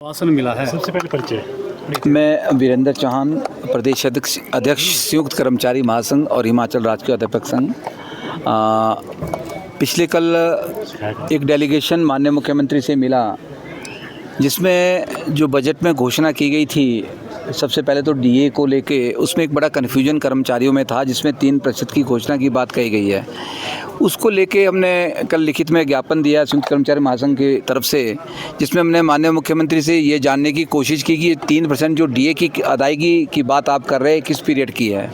आसन मिला है। सबसे पहले परिचय। मैं वीरेंद्र चौहान, प्रदेश अध्यक्ष संयुक्त कर्मचारी महासंघ और हिमाचल राज्य अध्यापक संघ। पिछले कल एक डेलीगेशन माननीय मुख्यमंत्री से मिला, जिसमें जो बजट में घोषणा की गई थी, सबसे पहले तो डीए को लेके उसमें एक बड़ा कन्फ्यूजन कर्मचारियों में था, जिसमें 3% की घोषणा की बात कही गई है। उसको लेके हमने कल लिखित में ज्ञापन दिया संयुक्त कर्मचारी महासंघ की तरफ से, जिसमें हमने माननीय मुख्यमंत्री से ये जानने की कोशिश की कि 3% जो डीए की अदायगी की बात आप कर रहे हैं, किस पीरियड की है।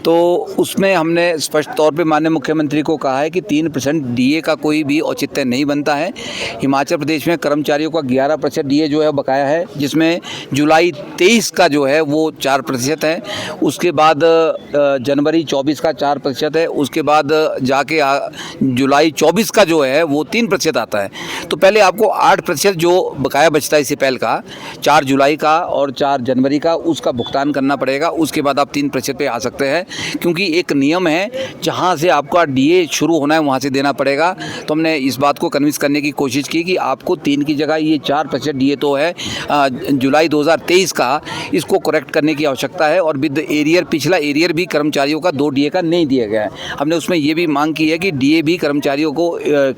तो उसमें हमने स्पष्ट तौर पे माननीय मुख्यमंत्री को कहा है कि 3% डीए का कोई भी औचित्य नहीं बनता है। हिमाचल प्रदेश में कर्मचारियों का 11% डीए जो है बकाया है, जिसमें जुलाई 23 का जो है वो 4% है, उसके बाद जनवरी 24 का 4% है, उसके बाद जाके जुलाई 24 का जो है वो 3% आता है। तो पहले आपको 8% जो बकाया बचता है इसी पहल का, 4 जुलाई का और 4 जनवरी का, उसका भुगतान करना पड़ेगा। उसके बाद आप 3% पे आ सकते हैं, क्योंकि एक नियम है जहां से आपका डीए शुरू होना है वहां से देना पड़ेगा। तो हमने इस बात को कन्विंस करने की कोशिश की कि आपको 3 की जगह ये 4% डीए तो है जुलाई 2023 का, इसको करेक्ट करने की आवश्यकता है। और विद एरियर, पिछला एरियर भी कर्मचारियों का 2 डीए का नहीं दिया गया है। हमने उसमें ये भी मांग की है कि डीए भी कर्मचारियों को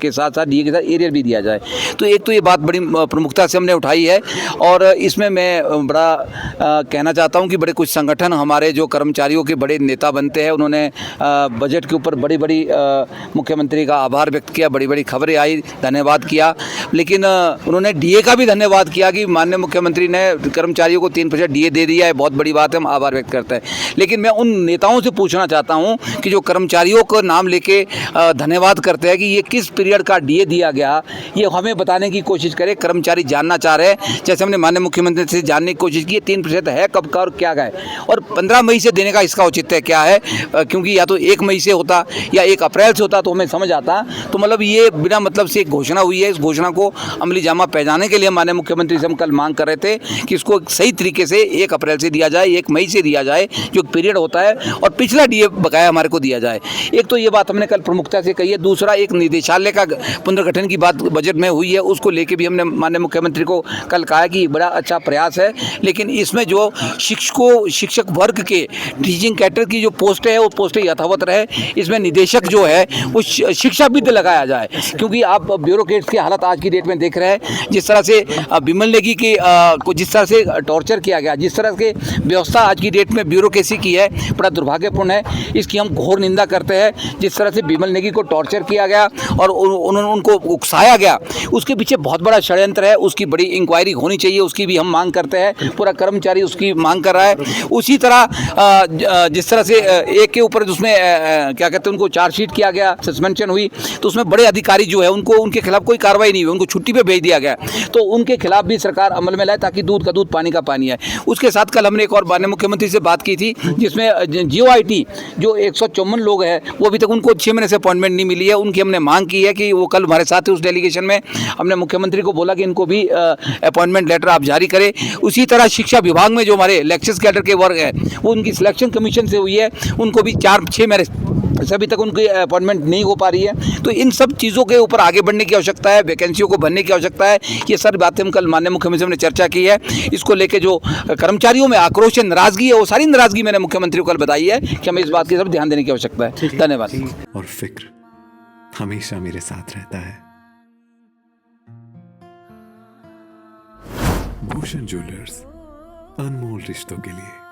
के साथ साथ डीए के साथ एरियर भी दिया जाए। तो एक तो ये बात बड़ी प्रमुखता से हमने उठाई है। और इसमें मैं बड़ा कहना चाहता हूँ कि बड़े कुछ संगठन हमारे जो कर्मचारियों के बड़े नेता बनते हैं, उन्होंने बजट के ऊपर बड़ी बड़ी मुख्यमंत्री का आभार व्यक्त किया, बड़ी बड़ी खबरें आई, धन्यवाद किया। लेकिन उन्होंने डीए का भी धन्यवाद किया कि माननीय मुख्यमंत्री ने कर्मचारियों को 3% डीए दे दिया है, बहुत बड़ी बात है, हम आभार व्यक्त करते हैं। लेकिन मैं उन नेताओं से पूछना चाहता हूँ कि जो कर्मचारियों को नाम लेके धन्यवाद करते हैं कि ये किस पीरियड का डीए दिया गया, ये हमें बताने की कोशिश करें। कर्मचारी जानना चाह रहे हैं, जैसे हमने माननीय मुख्यमंत्री से जानने की कोशिश की, 3% है कब का और क्या है, और 15 मई से देने का इसका औचित्य क्या है, क्योंकि या तो 1 मई से होता या 1 अप्रैल से होता तो हमें समझ आता। तो मतलब ये बिना मतलब से एक घोषणा हुई है। इस घोषणा को अमली जामा पहचाने के लिए माननीय मुख्यमंत्री से हम कल मांग कर रहे थे कि इसको सही तरीके से 1 अप्रैल से दिया जाए, 1 मई से दिया जाए, जो पीरियड होता है, और पिछला डीए बकाया हमारे को दिया जाए। एक तो ये बात हमने कल प्रमुखता से कही है। दूसरा, एक निदेशालय का पुनर्गठन की बात बजट में हुई है, उसको लेके भी हमने माननीय मुख्यमंत्री को कल कहा कि बड़ा अच्छा प्रयास है, लेकिन इसमें जो शिक्षक वर्ग के टीचिंग कैडर की जो पोस्ट है वो पोस्ट यथावत रहे। इसमें निदेशक जो है वो शिक्षाविद लगाया जाए, क्योंकि आप ब्यूरोक्रेट्स की हालत आज की डेट में देख रहे हैं। जिस तरह से बिमल नेगी की को जिस तरह से टॉर्चर किया गया, जिस तरह से व्यवस्था आज की डेट में ब्यूरोक्रेसी की है, बड़ा दुर्भाग्यपूर्ण है। इसकी हम घोर निंदा करते हैं। जिस तरह से बिमल नेगी को टॉर्चर किया गया और उनको उकसाया गया, उसके पीछे बहुत बड़ा षड्यंत्र है। उसकी बड़ी इंक्वायरी होनी चाहिए, उसकी भी हम मांग करते हैं। पूरा कर्मचारी उसकी मांग कर रहा है। उसी तरह जिस तरह से एक के ऊपर उसमें क्या कहते हैं, उनको चार्जशीट किया गया, सस्पेंशन हुई, तो उसमें बड़े अधिकारी जो है उनके खिलाफ कोई कार्रवाई नहीं हुई, उनको छुट्टी पे भेज दिया गया। तो उनके खिलाफ भी सरकार अमल में लाए, ताकि दूध का दूध पानी का पानी है। उसके साथ कल हमने एक और माननीय मुख्यमंत्री से बात की थी, जिसमें जीओआईटी जो 154 लोग हैं, वो अभी तक उनको 6 महीने से अपॉइंटमेंट नहीं मिली है। उनकी हमने मांग की है कि वो कल हमारे साथ है उस डेलीगेशन में। हमने मुख्यमंत्री को बोला कि इनको भी अपॉइंटमेंट लेटर आप जारी करें। उसी तरह शिक्षा विभाग में जो हमारे लेक्चर्स कैडर के वर्ग है, वो उनकी सिलेक्शन कमीशन से हुई है, उनको भी 4-6 महीने से अभी तक उनकी अपॉइंटमेंट नहीं हो पा रही है। तो इन सब चीज़ों के ऊपर आगे बढ़ने की आवश्यकता है, वैकेंसियों को भरने की आवश्यकता है। ये सारी बातें हम कल माननीय मुख्यमंत्री ने चर्चा की है। इसको लेके जो कर्मचारियों में आक्रोश है, नाराजगी है, वो सारी नाराजगी मैंने मुख्यमंत्री को कल बताई है कि हमें इस बात की तरफ ध्यान देने की आवश्यकता है। धन्यवाद। और फिक्र हमेशा मेरे साथ रहता है। भूषण ज्वेलर्स, अनमोल रिश्तों के लिए।